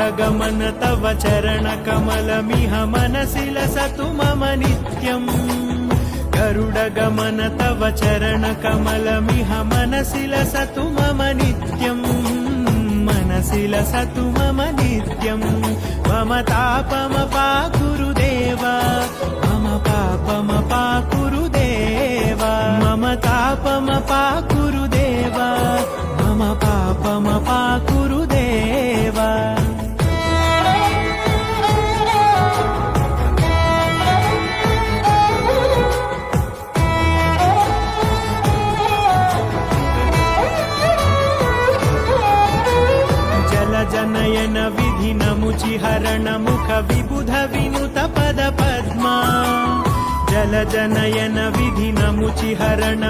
गरुडगमन तव चरणकमलमिह मनसि लसतु मम नित्यम् गरुडगमन तव चरणकमलमिह मनसि लसतु मम नित्यम् मनसि लसतु मम नित्यम् मम तापमपाकुरु देव मम पापमपाकुरु देव मम तापमपाकुरु देव मम पापमपाकुरु देव जनयन विधिनमुचिहरण मुख विबुध विनुत पद पद्मा जल जनयन विधिनमुचिहरण